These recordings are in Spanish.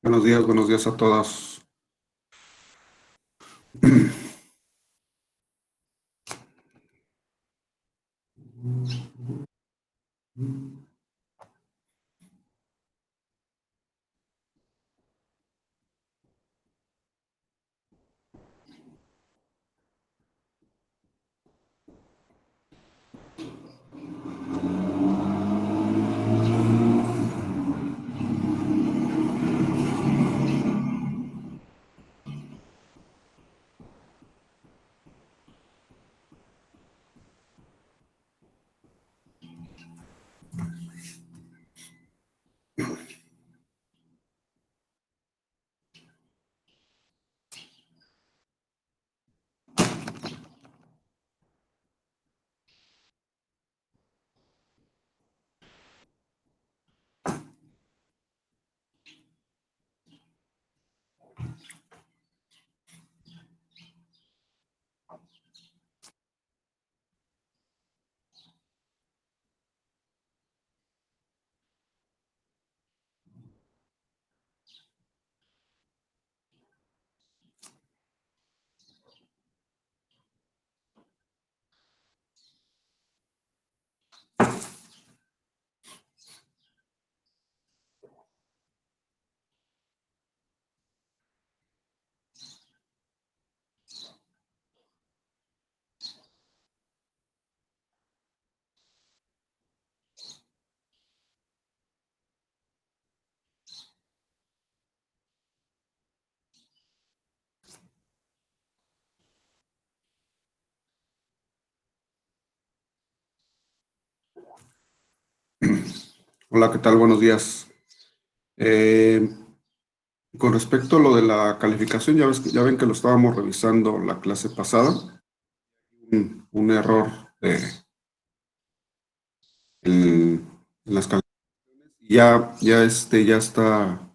Buenos días a todas. Hola, ¿qué tal? Buenos días. Eh, con respecto a lo de la calificación, ya ven que lo estábamos revisando la clase pasada. Un error en las calificaciones. Ya está, ya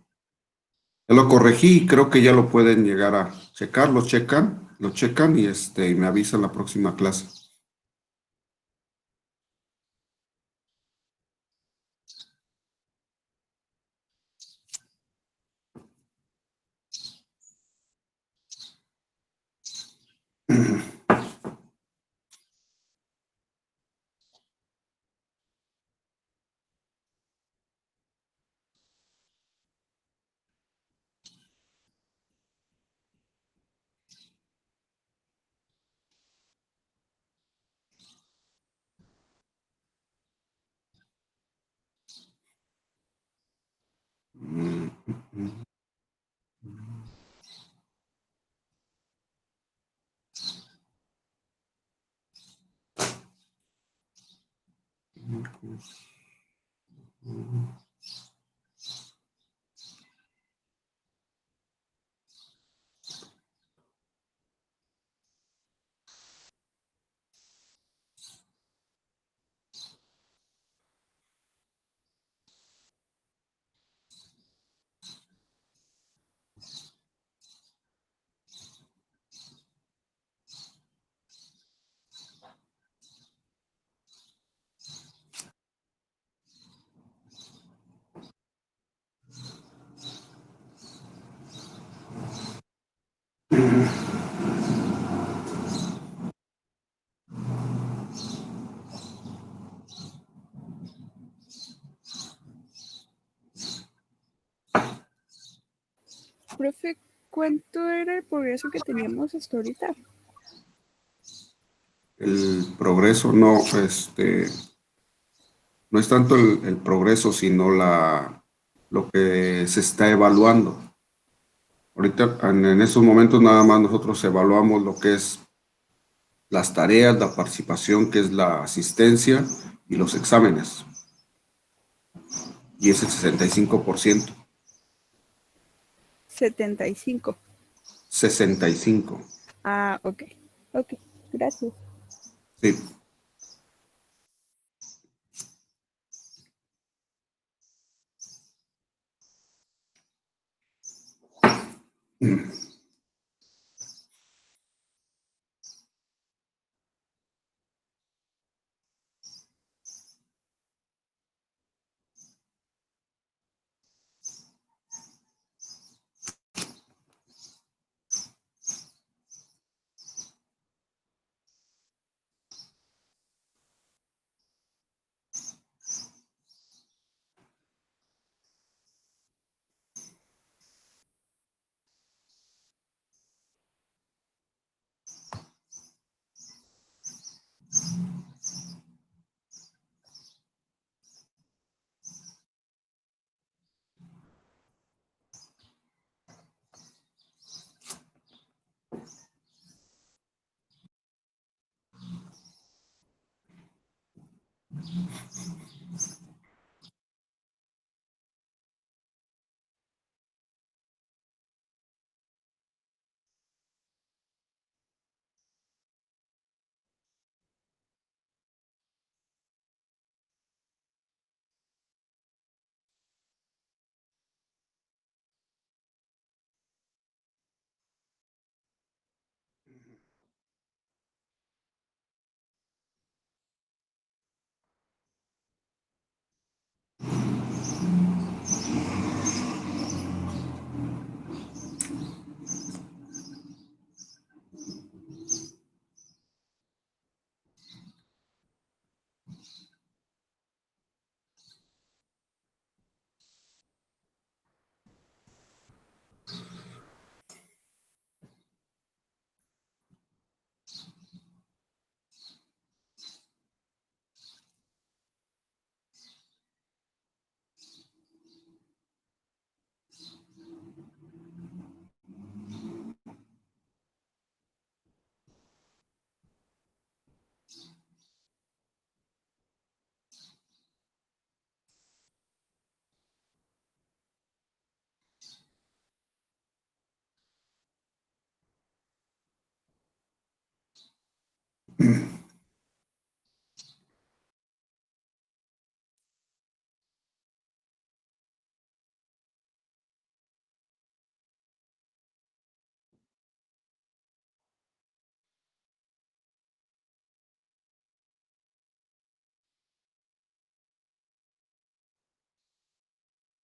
lo corregí y creo que ya lo pueden llegar a checar, lo checan y me avisan la próxima clase. Profe, ¿cuánto era el progreso que teníamos hasta ahorita? El progreso no es tanto el progreso, sino lo que se está evaluando. Ahorita, en estos momentos, nada más nosotros evaluamos lo que es las tareas, la participación, que es la asistencia y los exámenes. y es el 65%. 75. 65. Ah, ok. Ok, gracias. Sí.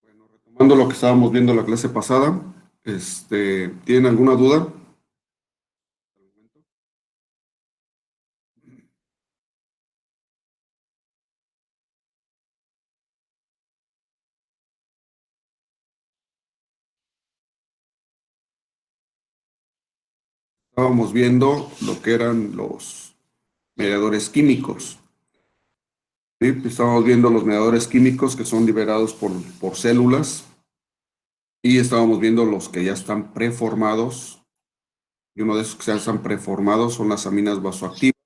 Bueno, retomando lo que estábamos viendo la clase pasada, ¿tienen alguna duda? Estábamos viendo lo que eran los mediadores químicos. ¿Sí? Estábamos viendo los mediadores químicos que son liberados por células y estábamos viendo los que ya están preformados. Y uno de esos que ya están preformados son las aminas vasoactivas,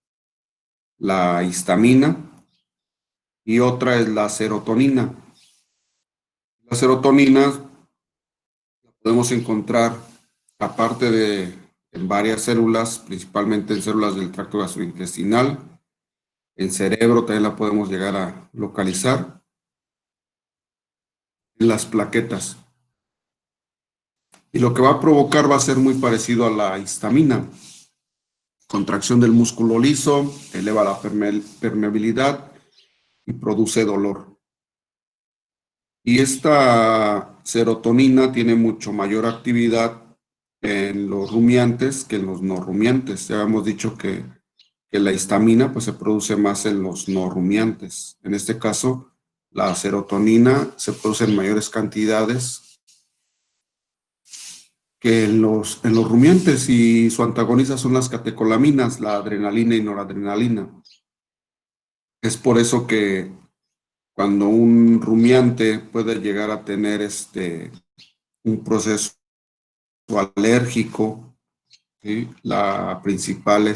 la histamina y otra es la serotonina. La serotonina la podemos encontrar aparte de en varias células, principalmente en células del tracto gastrointestinal. En cerebro también la podemos llegar a localizar. En las plaquetas. Y lo que va a provocar va a ser muy parecido a la histamina. Contracción del músculo liso, eleva la permeabilidad y produce dolor. Y esta serotonina tiene mucho mayor actividad en los rumiantes que en los no rumiantes. Ya hemos dicho que la histamina pues, se produce más en los no rumiantes. En este caso, la serotonina se produce en mayores cantidades que en los rumiantes y su antagonista son las catecolaminas, la adrenalina y noradrenalina. Es por eso que cuando un rumiante puede llegar a tener un proceso alérgico, ¿sí? La principal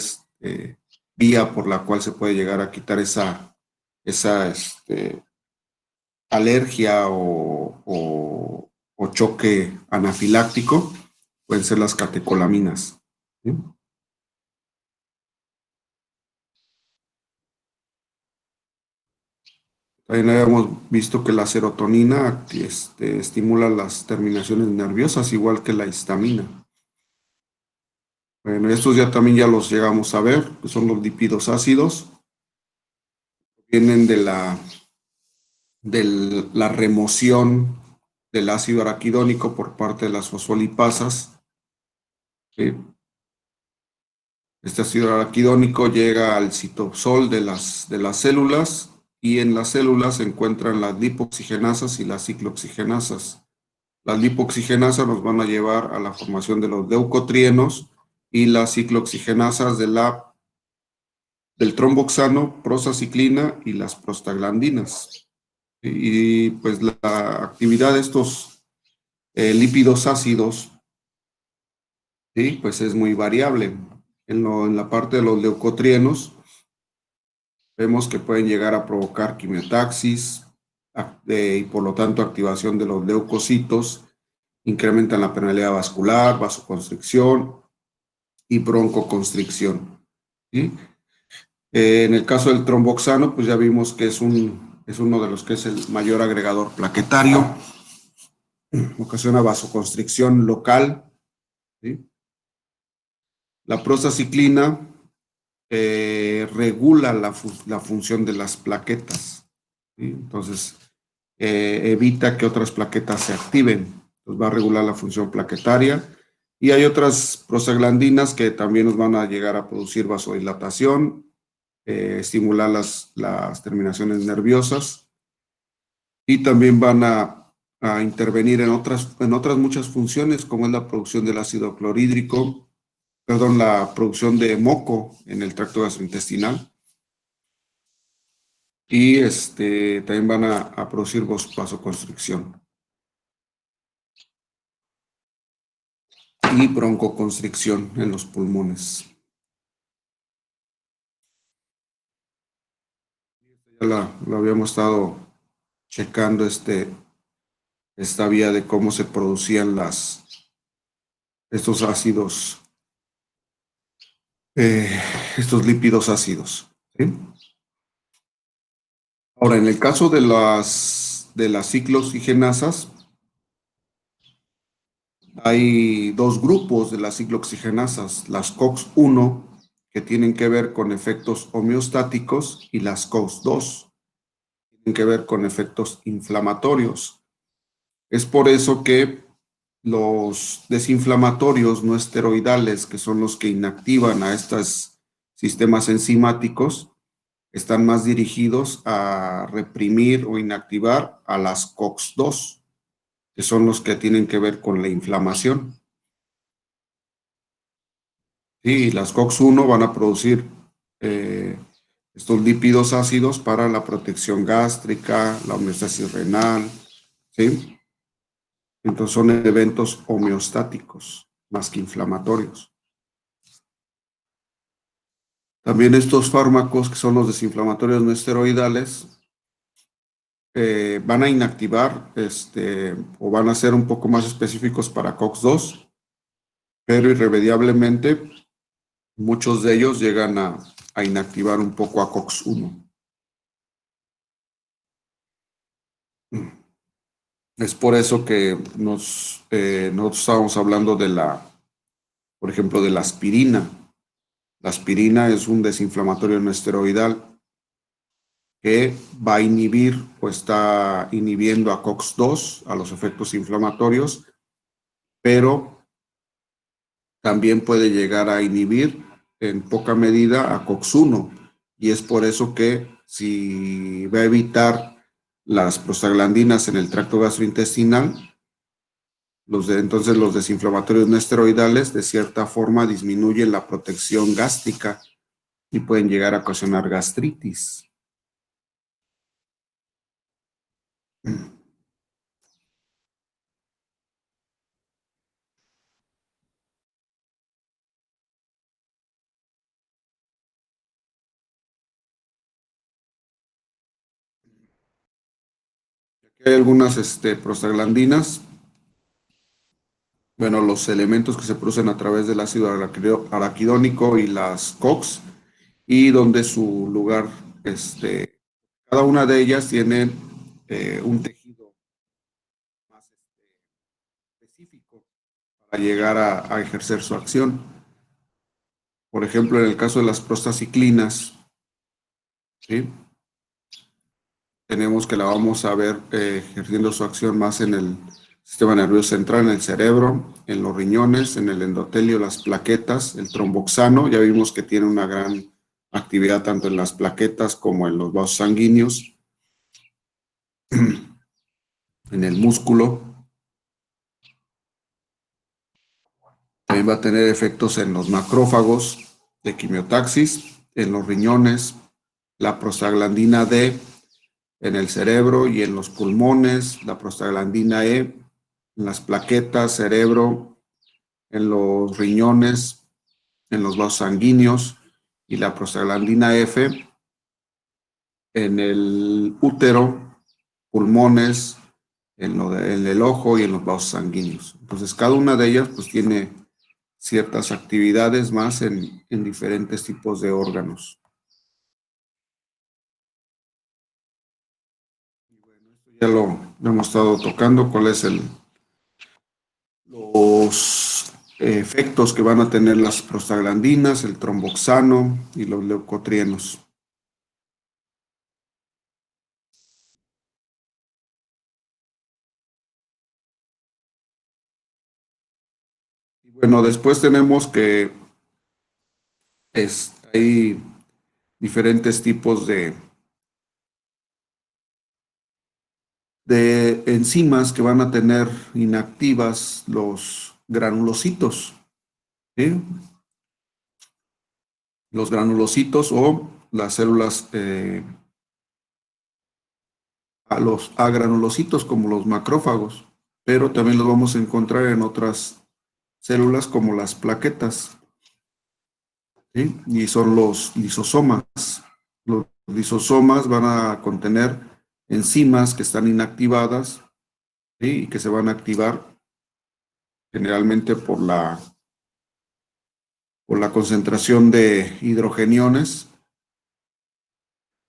vía por la cual se puede llegar a quitar esa alergia o choque anafiláctico, pueden ser las catecolaminas. ¿Sí? También habíamos visto que la serotonina estimula las terminaciones nerviosas, igual que la histamina. Bueno, estos ya también ya los llegamos a ver, que son los lípidos ácidos. Vienen de la remoción del ácido araquidónico por parte de las fosfolipasas. ¿Sí? Este ácido araquidónico llega al citosol de las células y en las células se encuentran las lipoxigenasas y las ciclooxigenasas. Las lipoxigenasas nos van a llevar a la formación de los leucotrienos y las ciclooxigenasas del tromboxano, prozaciclina y las prostaglandinas. Y pues la actividad de estos lípidos ácidos, ¿sí? Pues es muy variable. En la parte de los leucotrienos, vemos que pueden llegar a provocar quimiotaxis y por lo tanto activación de los leucocitos, incrementan la permeabilidad vascular, vasoconstricción y broncoconstricción. ¿Sí? En el caso del tromboxano, pues ya vimos que es uno de los que es el mayor agregador plaquetario, ocasiona vasoconstricción local. ¿Sí? La prozaciclina regula la función de las plaquetas. ¿Sí? Entonces, evita que otras plaquetas se activen. Entonces, va a regular la función plaquetaria. Y hay otras prostaglandinas que también nos van a llegar a producir vasodilatación, estimular las terminaciones nerviosas y también van a intervenir en otras muchas funciones, como es la producción del ácido clorhídrico, perdón, la producción de moco en el tracto gastrointestinal y también van a producir vasoconstricción y broncoconstricción en los pulmones. Ya lo habíamos estado checando esta vía de cómo se producían estos ácidos, eh, estos lípidos ácidos. ¿Sí? Ahora, en el caso de las ciclooxigenasas, hay dos grupos de las ciclooxigenasas, las COX-1, que tienen que ver con efectos homeostáticos, y las COX-2, que tienen que ver con efectos inflamatorios. Es por eso que los desinflamatorios no esteroidales, que son los que inactivan a estos sistemas enzimáticos, están más dirigidos a reprimir o inactivar a las COX-2, que son los que tienen que ver con la inflamación. Sí, las COX-1 van a producir eh, estos lípidos ácidos para la protección gástrica, la homeostasis renal, ¿sí? Entonces son eventos homeostáticos más que inflamatorios. También estos fármacos, que son los desinflamatorios no esteroidales, van a inactivar o van a ser un poco más específicos para COX-2, pero irremediablemente muchos de ellos llegan a inactivar un poco a COX-1. Es por eso que nosotros estábamos hablando por ejemplo, de la aspirina. La aspirina es un desinflamatorio no esteroidal que va a inhibir o está inhibiendo a COX-2, a los efectos inflamatorios, pero también puede llegar a inhibir en poca medida a COX-1. Y es por eso que si va a evitar las prostaglandinas en el tracto gastrointestinal, entonces los desinflamatorios no esteroidales de cierta forma disminuyen la protección gástrica y pueden llegar a ocasionar gastritis. Hay algunas prostaglandinas, bueno, los elementos que se producen a través del ácido araquidónico y las COX, y donde su lugar, cada una de ellas tiene un tejido más específico para llegar a ejercer su acción. Por ejemplo, en el caso de las prostaciclinas, ¿sí? Tenemos que la vamos a ver ejerciendo su acción más en el sistema nervioso central, en el cerebro, en los riñones, en el endotelio, las plaquetas, el tromboxano. Ya vimos que tiene una gran actividad tanto en las plaquetas como en los vasos sanguíneos, en el músculo. También va a tener efectos en los macrófagos de quimiotaxis, en los riñones, la prostaglandina D en el cerebro y en los pulmones, la prostaglandina E en las plaquetas, cerebro, en los riñones, en los vasos sanguíneos, y la prostaglandina F en el útero, pulmones, en el ojo y en los vasos sanguíneos. Entonces, cada una de ellas pues tiene ciertas actividades más en diferentes tipos de órganos. Ya lo hemos estado tocando, cuál es los efectos que van a tener las prostaglandinas, el tromboxano y los leucotrienos. Y bueno, después tenemos que hay diferentes tipos de enzimas que van a tener inactivas los granulocitos, ¿sí? Los granulocitos o las células, a los agranulocitos como los macrófagos, pero también los vamos a encontrar en otras células como las plaquetas, ¿sí? Y son los lisosomas. Los lisosomas van a contener enzimas que están inactivadas, ¿sí? Y que se van a activar generalmente por la concentración de hidrogeniones.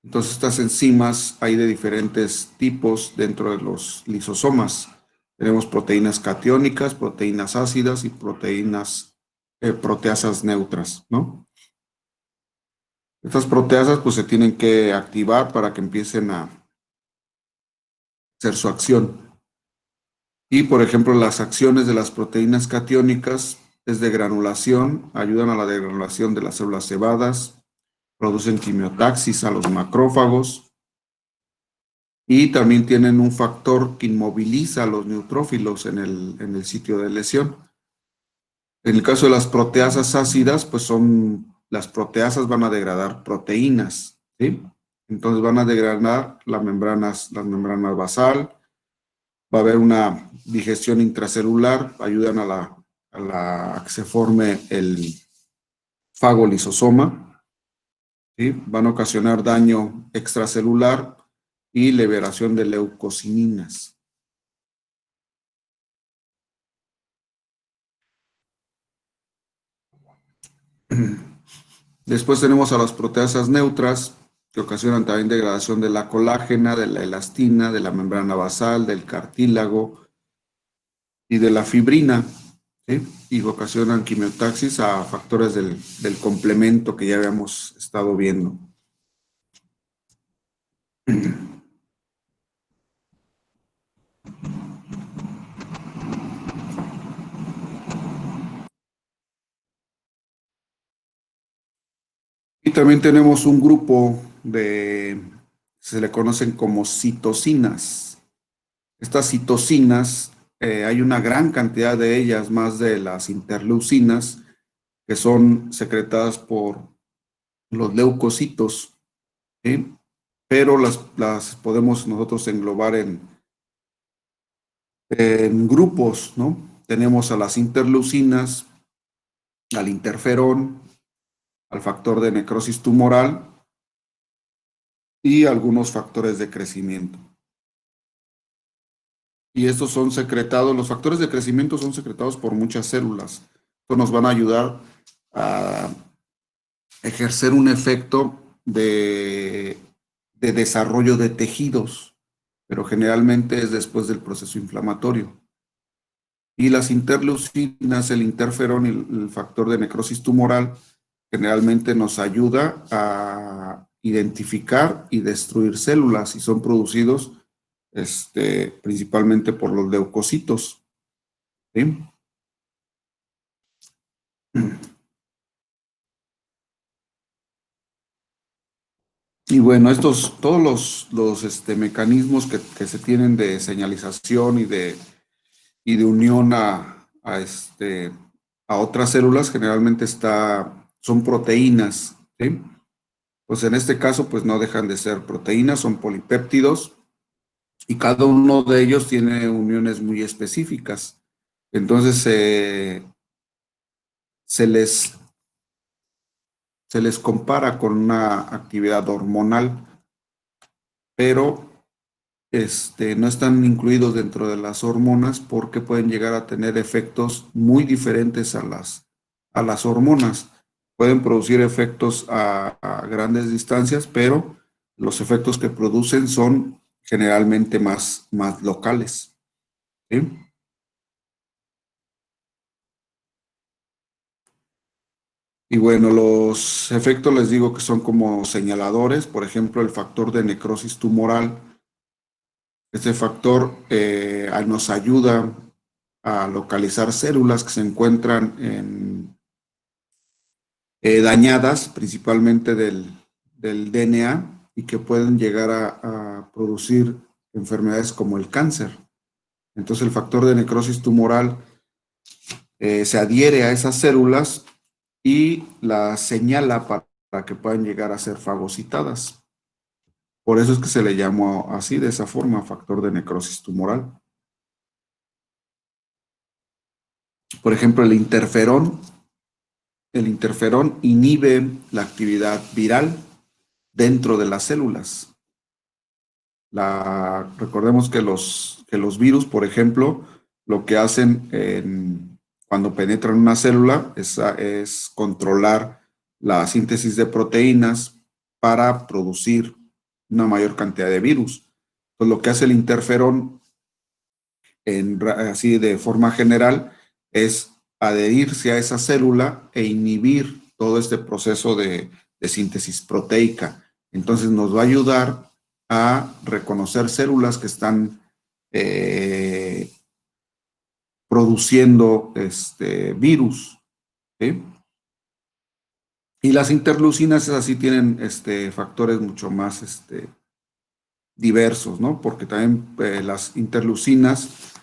Entonces, estas enzimas hay de diferentes tipos dentro de los lisosomas. Tenemos proteínas catiónicas, proteínas ácidas y proteasas neutras, ¿no? Estas proteasas pues se tienen que activar para que empiecen a hacer su acción. Y por ejemplo, las acciones de las proteínas catiónicas es de granulación, ayudan a la degranulación de las células cebadas, producen quimiotaxis a los macrófagos y también tienen un factor que inmoviliza a los neutrófilos en el sitio de lesión. En el caso de las proteasas ácidas, pues las proteasas van a degradar proteínas, ¿sí? Entonces van a degradar las membranas basal, va a haber una digestión intracelular, ayudan a que se forme el fagolisosoma, ¿sí? Van a ocasionar daño extracelular y liberación de leucocininas. Después tenemos a las proteasas neutras, que ocasionan también degradación de la colágena, de la elastina, de la membrana basal, del cartílago y de la fibrina, ¿sí? Y ocasionan quimiotaxis a factores del complemento que ya habíamos estado viendo. Y también tenemos un grupo se le conocen como citocinas. Estas citocinas, hay una gran cantidad de ellas, más de las interleucinas, que son secretadas por los leucocitos, ¿sí? Pero las podemos nosotros englobar en grupos, ¿no? Tenemos a las interleucinas, al interferón, al factor de necrosis tumoral y algunos factores de crecimiento. y estos son secretados, los factores de crecimiento son secretados por muchas células. Esto nos van a ayudar a ejercer un efecto de desarrollo de tejidos, pero generalmente es después del proceso inflamatorio. Y las interleucinas, el interferón y el factor de necrosis tumoral, generalmente nos ayuda a identificar y destruir células y son producidos principalmente por los leucocitos. ¿Sí? Y bueno, todos los mecanismos que se tienen de señalización y de unión a otras células generalmente son proteínas, ¿sí? Pues en este caso, pues no dejan de ser proteínas, son polipéptidos y cada uno de ellos tiene uniones muy específicas. Entonces, se les, se les compara con una actividad hormonal, pero no están incluidos dentro de las hormonas porque pueden llegar a tener efectos muy diferentes a las hormonas. Pueden producir efectos a grandes distancias, pero los efectos que producen son generalmente más locales. ¿Sí? Y bueno, los efectos les digo que son como señaladores, por ejemplo, el factor de necrosis tumoral. Este factor nos ayuda a localizar células que se encuentran dañadas, principalmente del DNA, y que pueden llegar a producir enfermedades como el cáncer. Entonces el factor de necrosis tumoral se adhiere a esas células y las señala para que puedan llegar a ser fagocitadas. Por eso es que se le llamó así, de esa forma, factor de necrosis tumoral. Por ejemplo, el interferón inhibe la actividad viral dentro de las células. Recordemos que los virus, por ejemplo, lo que hacen cuando penetran una célula es controlar la síntesis de proteínas para producir una mayor cantidad de virus. Entonces, lo que hace el interferón así de forma general es adherirse a esa célula e inhibir todo este proceso de síntesis proteica. Entonces nos va a ayudar a reconocer células que están eh, produciendo virus. ¿Sí? Y las interleucinas así tienen factores mucho más diversos, ¿no? Porque también las interleucinas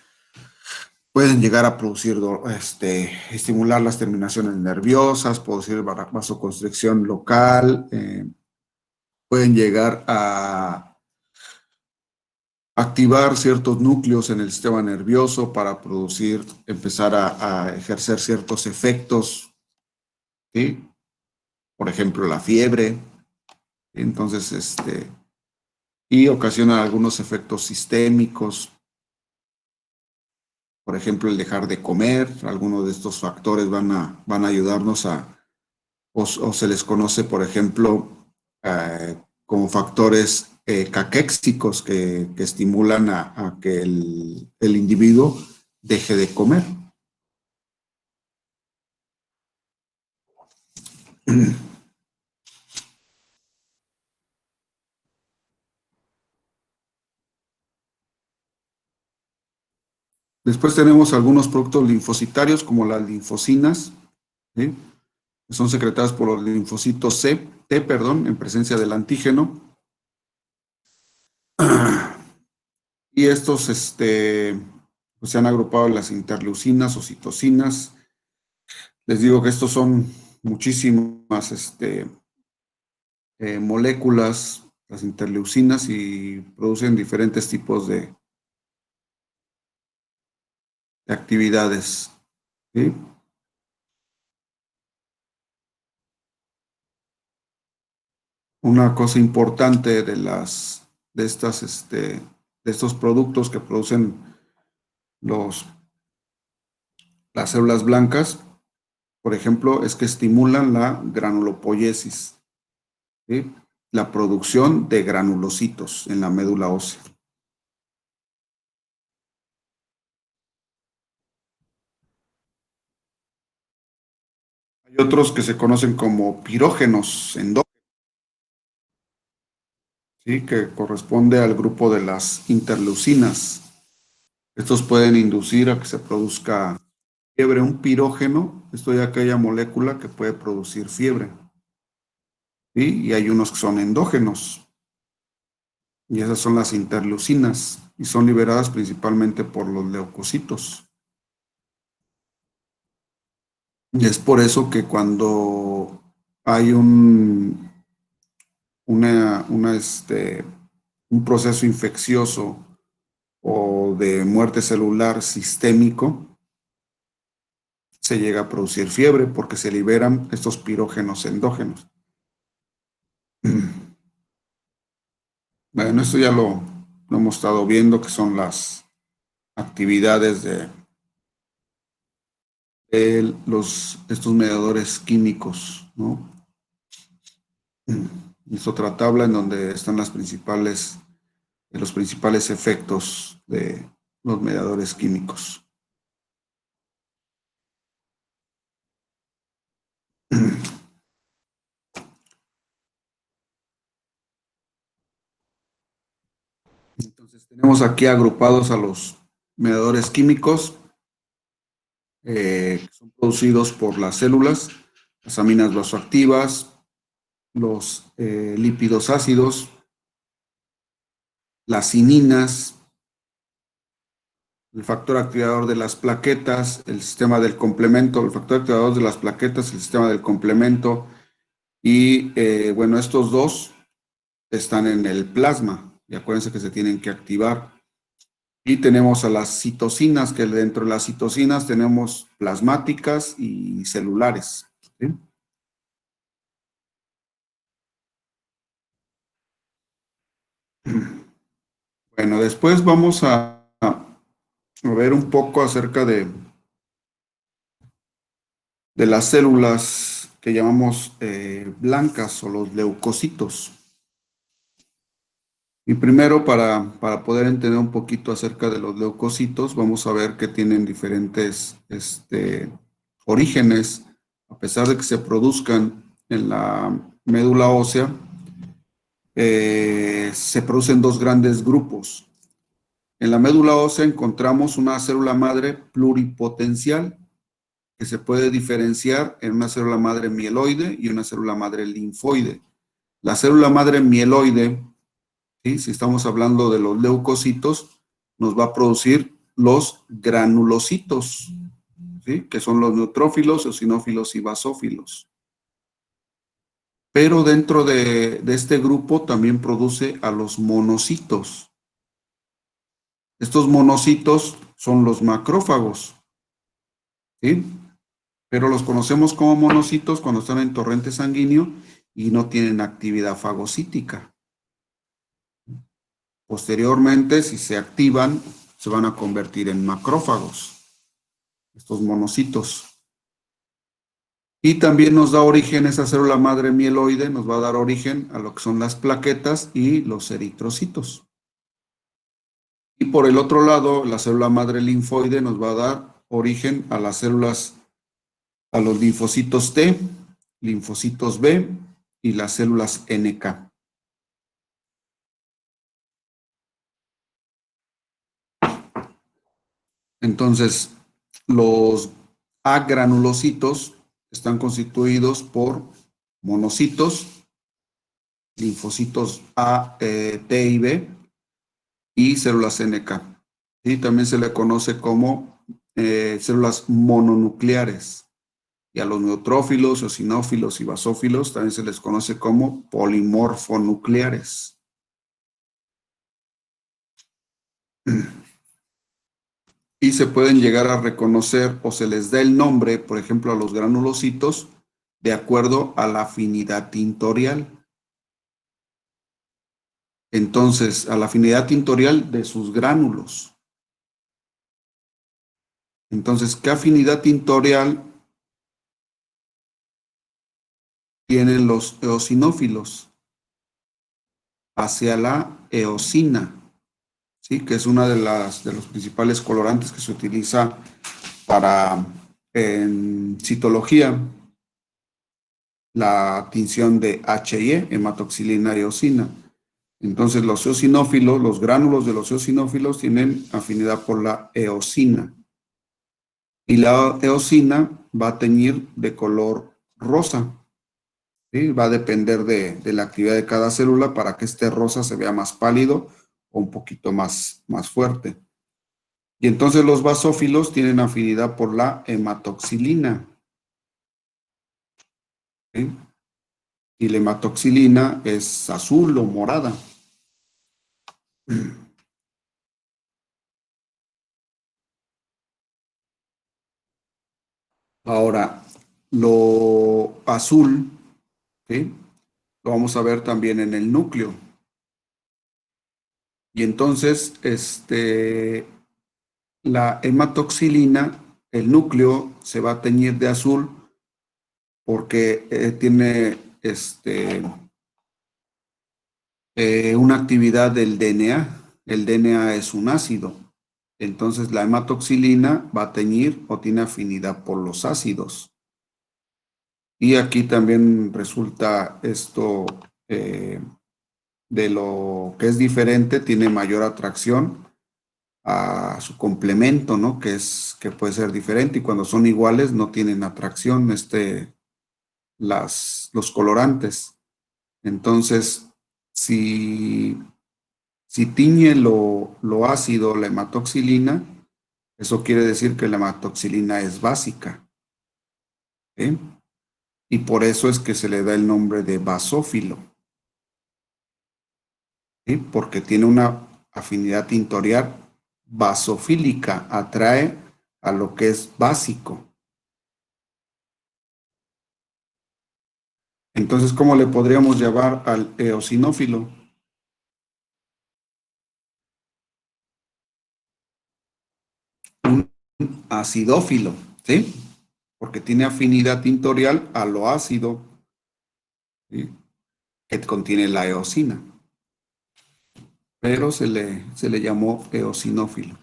pueden llegar a producir, estimular las terminaciones nerviosas, producir vasoconstricción local, pueden llegar a activar ciertos núcleos en el sistema nervioso para empezar a ejercer ciertos efectos, ¿sí? Por ejemplo, la fiebre. Entonces, y ocasionan algunos efectos sistémicos, por ejemplo, el dejar de comer. Algunos de estos factores van a ayudarnos o se les conoce, por ejemplo, como factores caquéxicos que estimulan a que el individuo deje de comer. Después tenemos algunos productos linfocitarios como las linfocinas, ¿sí? Que son secretadas por los linfocitos T, perdón, en presencia del antígeno. Y estos pues se han agrupado en las interleucinas o citocinas. Les digo que estos son muchísimas moléculas, las interleucinas, y producen diferentes tipos de actividades. ¿Sí? Una cosa importante de estos productos que producen los, las células blancas, por ejemplo, es que estimulan la granulopoiesis, ¿sí? La producción de granulocitos en la médula ósea. Hay otros que se conocen como pirógenos endógenos, ¿sí? Que corresponde al grupo de las interleucinas. Estos pueden inducir a que se produzca fiebre. Un pirógeno es toda aquella molécula que puede producir fiebre, ¿sí? Y hay unos que son endógenos, y esas son las interleucinas, y son liberadas principalmente por los leucocitos. Y es por eso que cuando hay un proceso infeccioso o de muerte celular sistémico, se llega a producir fiebre porque se liberan estos pirógenos endógenos. Bueno, esto ya lo hemos estado viendo, que son las actividades de estos mediadores químicos, ¿no? Es otra tabla en donde están los principales efectos de los mediadores químicos. Entonces tenemos aquí agrupados a los mediadores químicos que son producidos por las células, las aminas vasoactivas, los lípidos ácidos, las cininas, el factor activador de las plaquetas, el sistema del complemento, el factor activador de las plaquetas, el sistema del complemento, y bueno, estos dos están en el plasma, y acuérdense que se tienen que activar. Y tenemos a las citocinas, que dentro de las citocinas tenemos plasmáticas y celulares, ¿sí? Bueno, después vamos a ver un poco acerca de las células que llamamos blancas o los leucocitos. Y primero, para poder entender un poquito acerca de los leucocitos, vamos a ver que tienen diferentes orígenes, a pesar de que se produzcan en la médula ósea, se producen dos grandes grupos. En la médula ósea encontramos una célula madre pluripotencial que se puede diferenciar en una célula madre mieloide y una célula madre linfoide. La célula madre mieloide, ¿sí? Si estamos hablando de los leucocitos, nos va a producir los granulocitos, ¿sí? Que son los neutrófilos, eosinófilos y basófilos. Pero dentro de este grupo también produce a los monocitos. Estos monocitos son los macrófagos, ¿sí? Pero los conocemos como monocitos cuando están en torrente sanguíneo y no tienen actividad fagocítica. Posteriormente, si se activan, se van a convertir en macrófagos, estos monocitos. Y también nos da origen esa célula madre mieloide, nos va a dar origen a lo que son las plaquetas y los eritrocitos. Y por el otro lado, la célula madre linfoide nos va a dar origen a las células, a los linfocitos T, linfocitos B y las células NK. Entonces, los agranulocitos están constituidos por monocitos, linfocitos A, T y B y células NK. Y también se le conoce como células mononucleares. Y a los neutrófilos, eosinófilos y basófilos también se les conoce como polimorfonucleares. Y se pueden llegar a reconocer o se les da el nombre, por ejemplo, a los granulocitos, de acuerdo a la afinidad tintorial. Entonces, a la afinidad tintorial de sus gránulos. Entonces, ¿qué afinidad tintorial tienen los eosinófilos? Hacia la eosina, ¿sí? Que es una de los principales colorantes que se utiliza para, en citología, la tinción de HE, hematoxilina y eosina. Entonces, los eosinófilos, los gránulos de los eosinófilos tienen afinidad por la eosina. Y la eosina va a teñir de color rosa, ¿sí? Va a depender de la actividad de cada célula para que este rosa se vea más pálido o un poquito más fuerte. Y entonces los basófilos tienen afinidad por la hematoxilina, ¿sí? Y la hematoxilina es azul o morada. Ahora, lo azul, ¿sí? Lo vamos a ver también en el núcleo. Y entonces, la hematoxilina, el núcleo se va a teñir de azul porque tiene una actividad del DNA. El DNA es un ácido. Entonces la hematoxilina va a teñir o tiene afinidad por los ácidos. Y aquí también resulta esto de lo que es diferente, tiene mayor atracción a su complemento, ¿no? Que puede ser diferente y cuando son iguales no tienen atracción, los colorantes. Entonces, si, si tiñe lo ácido, la hematoxilina, eso quiere decir que la hematoxilina es básica, ¿sí? Y por eso es que se le da el nombre de basófilo, ¿sí? Porque tiene una afinidad tintorial basofílica, atrae a lo que es básico. Entonces, ¿cómo le podríamos llamar al eosinófilo? Un acidófilo, ¿sí? Porque tiene afinidad tintorial a lo ácido, ¿sí? Que contiene la eosina, pero se le llamó eosinófilo.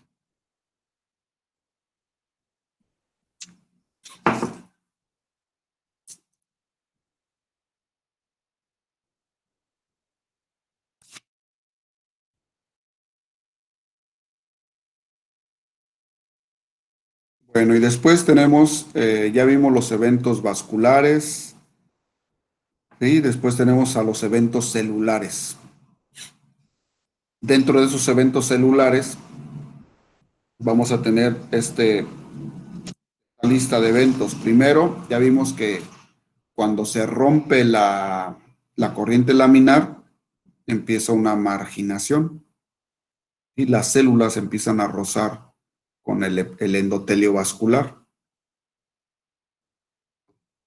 Bueno, y después tenemos, ya vimos los eventos vasculares, ¿sí? Después tenemos a los eventos celulares. Dentro de esos eventos celulares vamos a tener lista de eventos. Primero, ya vimos que cuando se rompe la corriente laminar, empieza una marginación y las células empiezan a rozar con el endotelio vascular.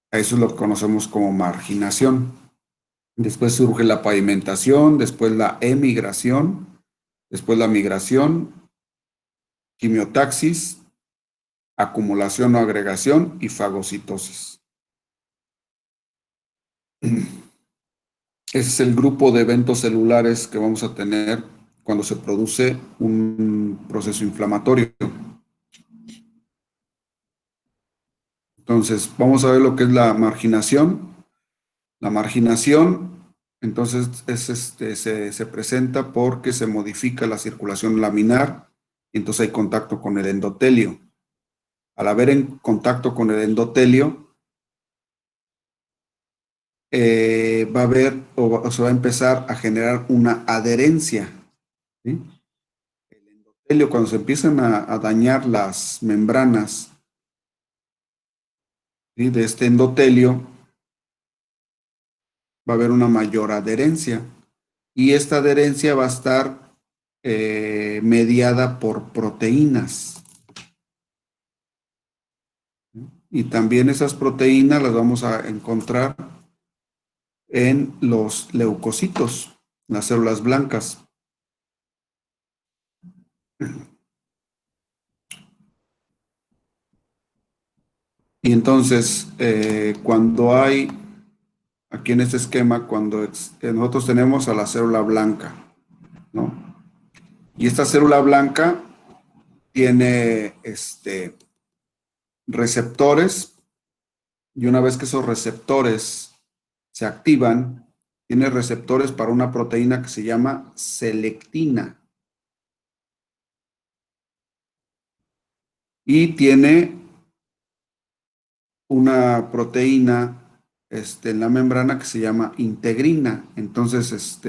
Eso es lo que conocemos como marginación. Después surge la pavimentación, después la emigración, después la migración, quimiotaxis, acumulación o agregación y fagocitosis. Ese es el grupo de eventos celulares que vamos a tener cuando se produce un proceso inflamatorio. Entonces, vamos a ver lo que es la marginación. La marginación, entonces, se presenta porque se modifica la circulación laminar y entonces hay contacto con el endotelio. Al haber en contacto con el endotelio, va a haber o se va a empezar a generar una adherencia, ¿sí? El endotelio, cuando se empiezan a dañar las membranas, ¿sí? De este endotelio, va a haber una mayor adherencia y esta adherencia va a estar mediada por proteínas. Y también esas proteínas las vamos a encontrar en los leucocitos, las células blancas. Y entonces, cuando hay, aquí en este esquema, nosotros tenemos a la célula blanca, ¿no? Y esta célula blanca tiene receptores, y una vez que esos receptores se activan, tiene receptores para una proteína que se llama selectina. Y tiene una proteína en la membrana que se llama integrina. Entonces,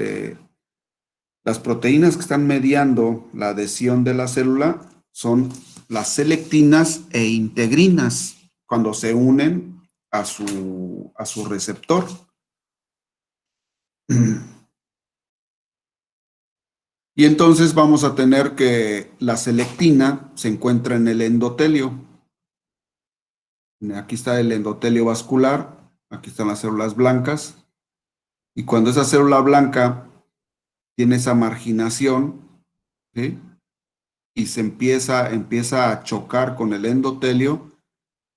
las proteínas que están mediando la adhesión de la célula son las selectinas e integrinas cuando se unen a su receptor. Y entonces vamos a tener que la selectina se encuentra en el endotelio. Aquí está el endotelio vascular, aquí están las células blancas. Y cuando esa célula blanca tiene esa marginación, ¿sí? Y se empieza a chocar con el endotelio,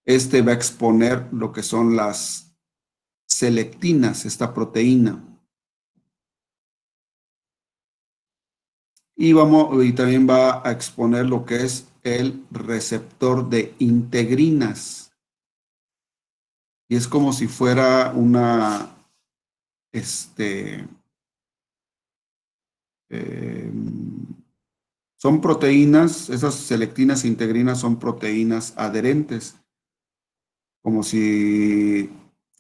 va a exponer lo que son las selectinas, esta proteína. Y también va a exponer lo que es el receptor de integrinas. Y es como si fuera una, eh, son proteínas, esas selectinas e integrinas son proteínas adherentes, como si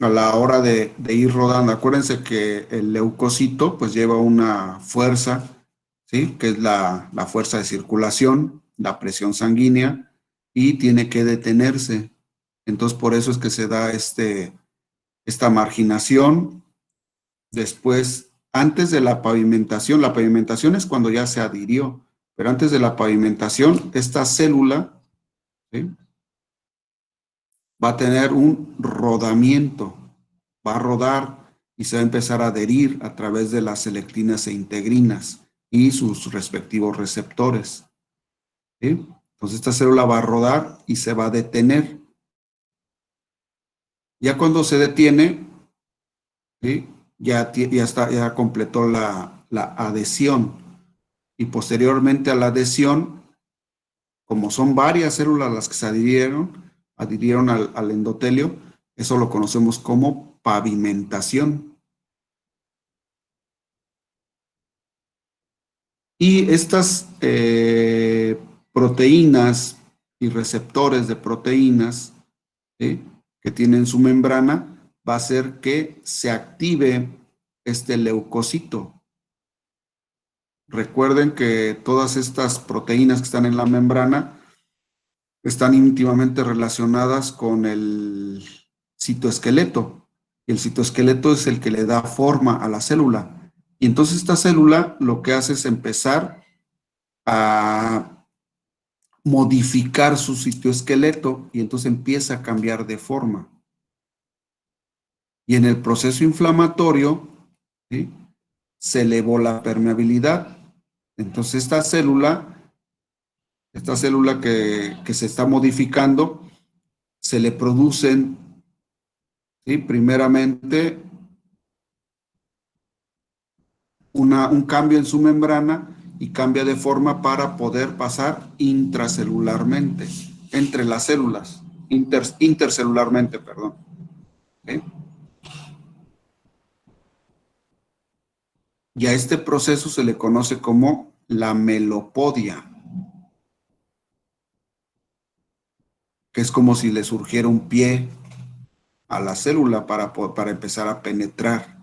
a la hora de ir rodando, acuérdense que el leucocito pues lleva una fuerza, ¿sí? Que es la fuerza de circulación, la presión sanguínea, y tiene que detenerse. Entonces por eso es que se da esta marginación. Después, antes de la pavimentación es cuando ya se adhirió, pero antes de la pavimentación, esta célula, ¿sí? Va a tener un rodamiento, va a rodar y se va a empezar a adherir a través de las selectinas e integrinas y sus respectivos receptores, ¿sí? Entonces esta célula va a rodar y se va a detener. Ya cuando se detiene, ¿sí? Ya completó la adhesión, y posteriormente a la adhesión, como son varias células las que se adhirieron al endotelio, eso lo conocemos como pavimentación. Y estas proteínas y receptores de proteínas, ¿sí? Que tienen su membrana, va a hacer que se active este leucocito. Recuerden que todas estas proteínas que están en la membrana están íntimamente relacionadas con el citoesqueleto. El citoesqueleto es el que le da forma a la célula. Y entonces esta célula lo que hace es empezar a modificar su citoesqueleto, y entonces empieza a cambiar de forma. Y en el proceso inflamatorio, ¿sí? Se elevó la permeabilidad. Entonces esta célula que se está modificando, se le producen, ¿sí? Primeramente un cambio en su membrana, y cambia de forma para poder pasar intracelularmente, entre las células, intercelularmente, perdón. ¿Sí? Y a este proceso se le conoce como la melopodia, que es como si le surgiera un pie a la célula para empezar a penetrar.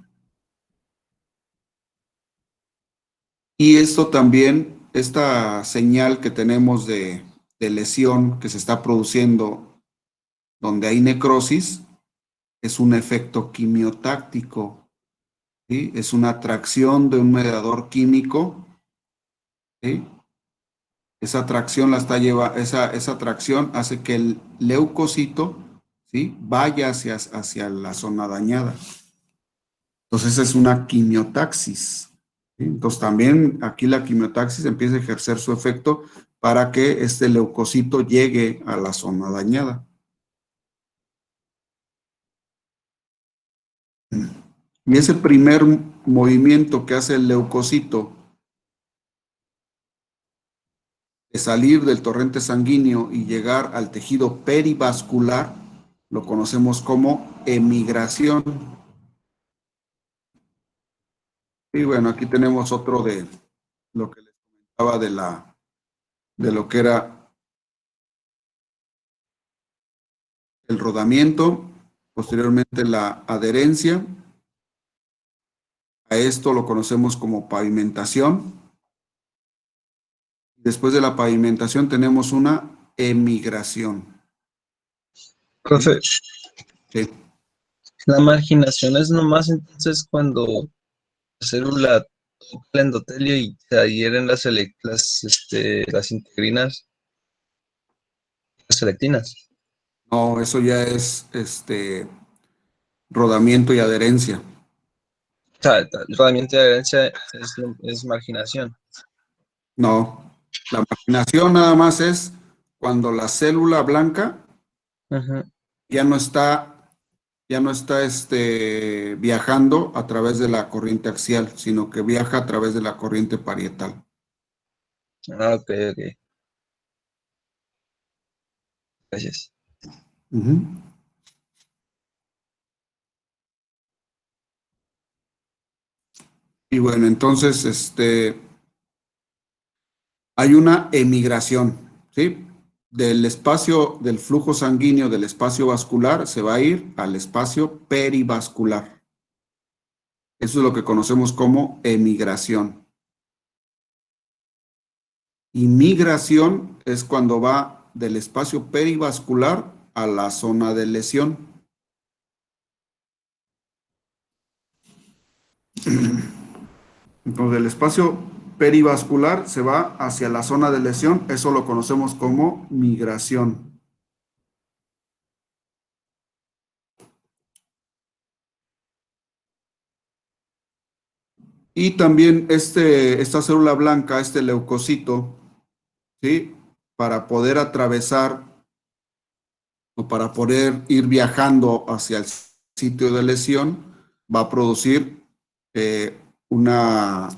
Y esto también, esta señal que tenemos de lesión que se está produciendo donde hay necrosis, es un efecto quimiotáctico, ¿sí? Es una atracción de un mediador químico, ¿sí? Esa atracción esa atracción hace que el leucocito, ¿sí? Vaya hacia la zona dañada. Entonces es una quimiotaxis, ¿sí? Entonces también aquí la quimiotaxis empieza a ejercer su efecto para que este leucocito llegue a la zona dañada. Y ese primer movimiento que hace el leucocito de salir del torrente sanguíneo y llegar al tejido perivascular, lo conocemos como emigración. Y bueno, aquí tenemos otro de lo que les comentaba de lo que era el rodamiento, posteriormente la adherencia. A esto lo conocemos como pavimentación. Después de la pavimentación tenemos una emigración. Profe, Sí. la marginación es nomás entonces cuando la célula toca el endotelio y se adhieren las integrinas, las selectinas. No, eso ya es rodamiento y adherencia. O sea, el rodamiento de adherencia es marginación. No, la marginación nada más es cuando la célula blanca Ujú. ya no está, viajando a través de la corriente axial, sino que viaja a través de la corriente parietal. Ah, ok, ok. Gracias. Ujú. Y bueno, entonces, hay una emigración, ¿sí? Del espacio, del flujo sanguíneo, del espacio vascular, se va a ir al espacio perivascular. Eso es lo que conocemos como emigración. Y migración es cuando va del espacio perivascular a la zona de lesión. Entonces, el espacio perivascular se va hacia la zona de lesión, eso lo conocemos como migración. Y también esta célula blanca, este leucocito, ¿sí? Para poder atravesar o para poder ir viajando hacia el sitio de lesión, va a producir una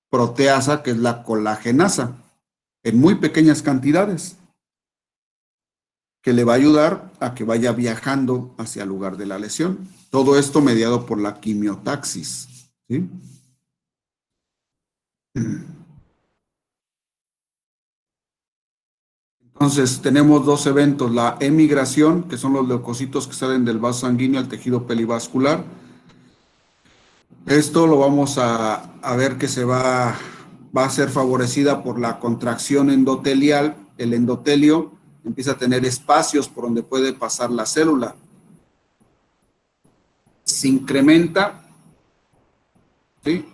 proteasa que es la colagenasa en muy pequeñas cantidades, que le va a ayudar a que vaya viajando hacia el lugar de la lesión. Todo esto mediado por la quimiotaxis, ¿sí? Entonces, tenemos dos eventos, la emigración, que son los leucocitos que salen del vaso sanguíneo al tejido perivascular. Esto lo vamos a ver que va a ser favorecida por la contracción endotelial. El endotelio empieza a tener espacios por donde puede pasar la célula. Se incrementa, ¿sí?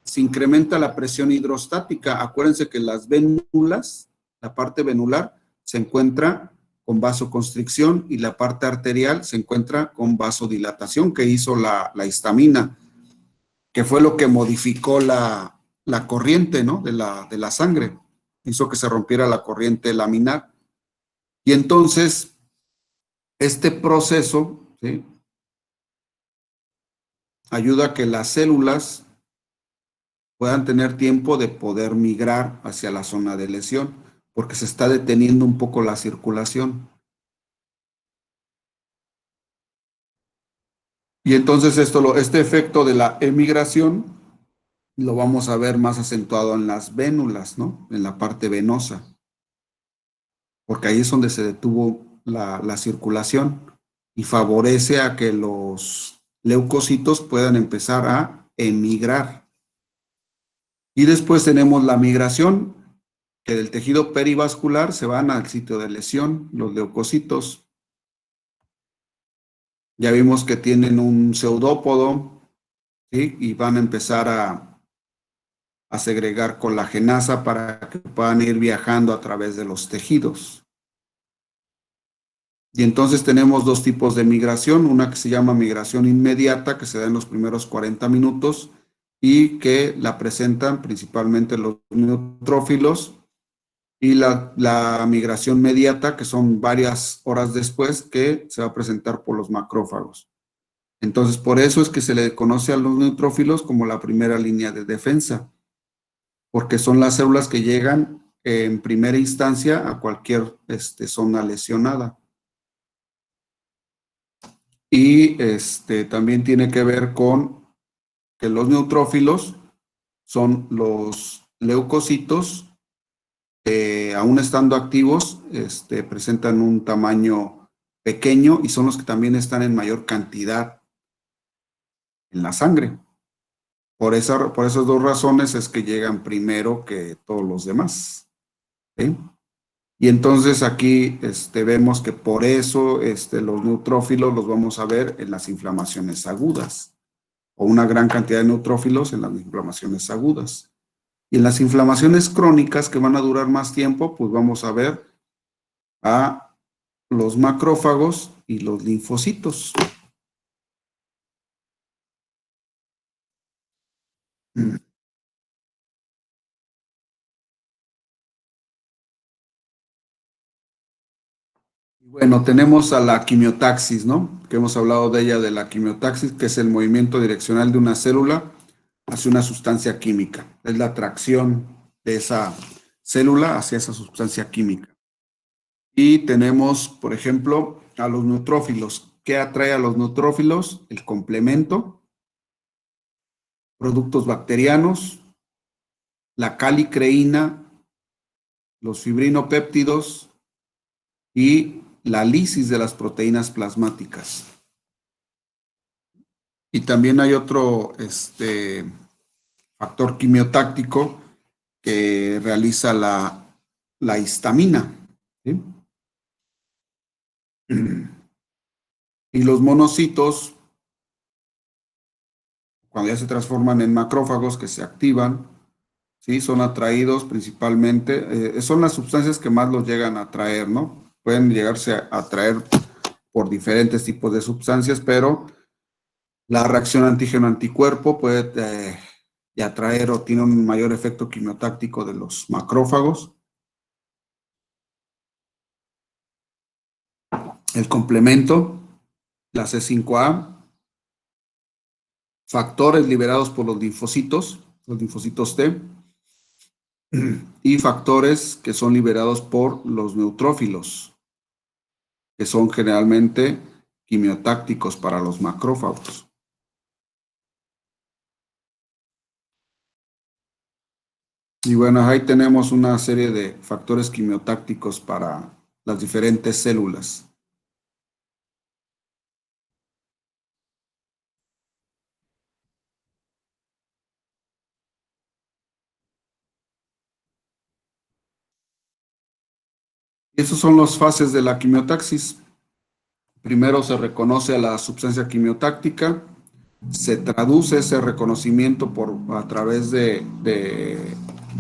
Se incrementa la presión hidrostática. Acuérdense que las vénulas, la parte venular, se encuentra con vasoconstricción y la parte arterial se encuentra con vasodilatación que hizo la histamina, que fue lo que modificó la corriente, ¿no? de la sangre. Hizo que se rompiera la corriente laminar. Y entonces, este proceso, ¿sí? Ayuda a que las células puedan tener tiempo de poder migrar hacia la zona de lesión, porque se está deteniendo un poco la circulación. Y entonces este efecto de la emigración lo vamos a ver más acentuado en las vénulas, ¿no? En la parte venosa, porque ahí es donde se detuvo la circulación y favorece a que los leucocitos puedan empezar a emigrar. Y después tenemos la migración, que del tejido perivascular se van al sitio de lesión, los leucocitos. Ya vimos que tienen un pseudópodo, ¿sí? Y van a empezar a segregar colagenasa para que puedan ir viajando a través de los tejidos. Y entonces tenemos dos tipos de migración, una que se llama migración inmediata, que se da en los primeros 40 minutos y que la presentan principalmente los neutrófilos, y la migración mediata, que son varias horas después, que se va a presentar por los macrófagos. Entonces, por eso es que se le conoce a los neutrófilos como la primera línea de defensa, porque son las células que llegan en primera instancia a cualquier zona lesionada. Y también tiene que ver con que los neutrófilos son los leucocitos, aún estando activos, presentan un tamaño pequeño y son los que también están en mayor cantidad en la sangre. Por esas dos razones es que llegan primero que todos los demás. ¿Sí? Y entonces aquí vemos que por eso los neutrófilos los vamos a ver en las inflamaciones agudas, o una gran cantidad de neutrófilos en las inflamaciones agudas. Y en las inflamaciones crónicas que van a durar más tiempo, pues vamos a ver a los macrófagos y los linfocitos. Bueno, tenemos a la quimiotaxis, ¿no? Que hemos hablado de ella, de la quimiotaxis, que es el movimiento direccional de una célula hacia una sustancia química. Es la atracción de esa célula hacia esa sustancia química. Y tenemos, por ejemplo, a los neutrófilos. ¿Qué atrae a los neutrófilos? El complemento, productos bacterianos, la calicreína, los fibrinopéptidos y la lisis de las proteínas plasmáticas. Y también hay otro factor quimiotáctico que realiza la histamina. ¿Sí? Y los monocitos, cuando ya se transforman en macrófagos que se activan, ¿sí? Son atraídos principalmente, son las sustancias que más los llegan a atraer, ¿no? Pueden llegarse a atraer por diferentes tipos de sustancias, pero la reacción antígeno-anticuerpo puede atraer o tiene un mayor efecto quimiotáctico de los macrófagos. El complemento, la C5A, factores liberados por los linfocitos T, y factores que son liberados por los neutrófilos, que son generalmente quimiotácticos para los macrófagos. Y bueno, ahí tenemos una serie de factores quimiotácticos para las diferentes células. Esas son las fases de la quimiotaxis. Primero se reconoce a la sustancia quimiotáctica, se traduce ese reconocimiento a través del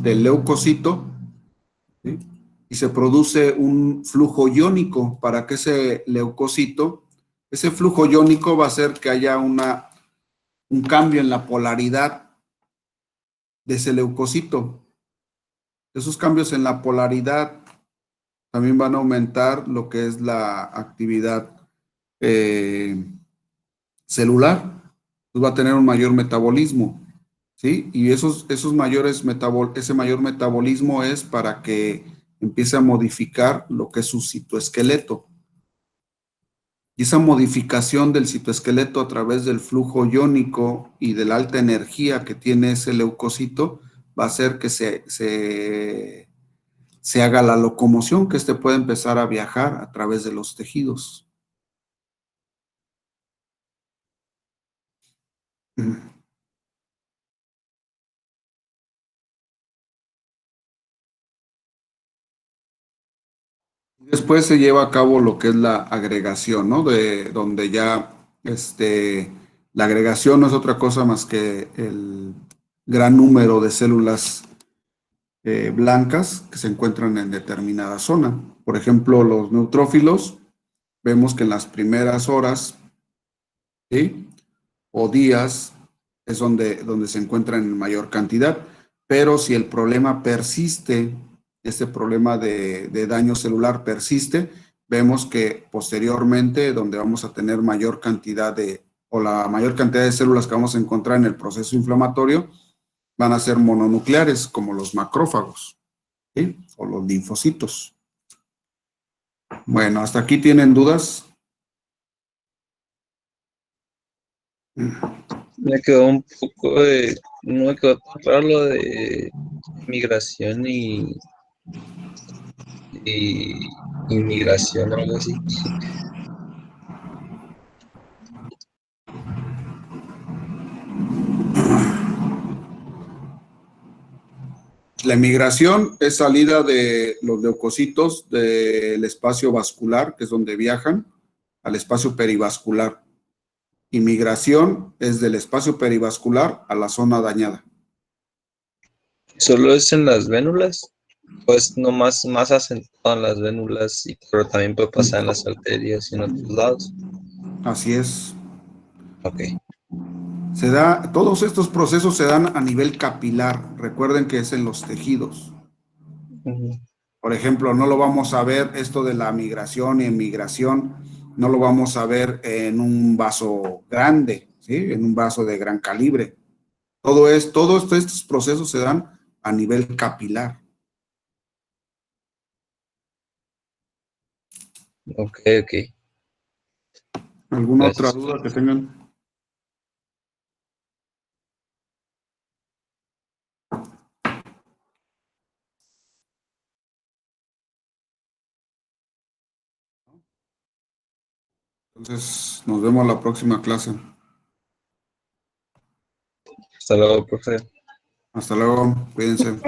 leucocito, ¿sí? Y se produce un flujo iónico para que ese flujo iónico va a hacer que haya un cambio en la polaridad de ese leucocito. Esos cambios en la polaridad también van a aumentar lo que es la actividad celular. Pues va a tener un mayor metabolismo, ¿sí? Y ese mayor metabolismo es para que empiece a modificar lo que es su citoesqueleto. Y esa modificación del citoesqueleto a través del flujo iónico y de la alta energía que tiene ese leucocito va a hacer que se haga la locomoción, que pueda empezar a viajar a través de los tejidos. Después se lleva a cabo lo que es la agregación, ¿no? Donde ya la agregación no es otra cosa más que el gran número de células blancas que se encuentran en determinada zona. Por ejemplo, los neutrófilos, vemos que en las primeras horas, ¿sí? O días es donde se encuentran en mayor cantidad, pero si el problema persiste, este problema de daño celular persiste, vemos que posteriormente donde vamos a tener mayor cantidad o la mayor cantidad de células que vamos a encontrar en el proceso inflamatorio van a ser mononucleares, como los macrófagos, ¿sí? O los linfocitos. Bueno, ¿hasta aquí tienen dudas? Me quedó un poco de, no me quedó tan claro lo de migración y inmigración, algo así. La migración es salida de los leucocitos del espacio vascular, que es donde viajan, al espacio perivascular. Y migración es del espacio perivascular a la zona dañada. ¿Solo es en las vénulas? Pues no más asentado en las vénulas, pero también puede pasar en las arterias y en otros lados. Así es. Ok. Todos estos procesos se dan a nivel capilar. Recuerden que es en los tejidos. Ujú. Por ejemplo, no lo vamos a ver esto de la migración y emigración, no lo vamos a ver en un vaso grande, ¿sí? En un vaso de gran calibre. Todos estos procesos se dan a nivel capilar. Ok, ok. ¿Alguna otra Gracias. duda que tengan? Entonces, nos vemos la próxima clase. Hasta luego, profe. Hasta luego, cuídense.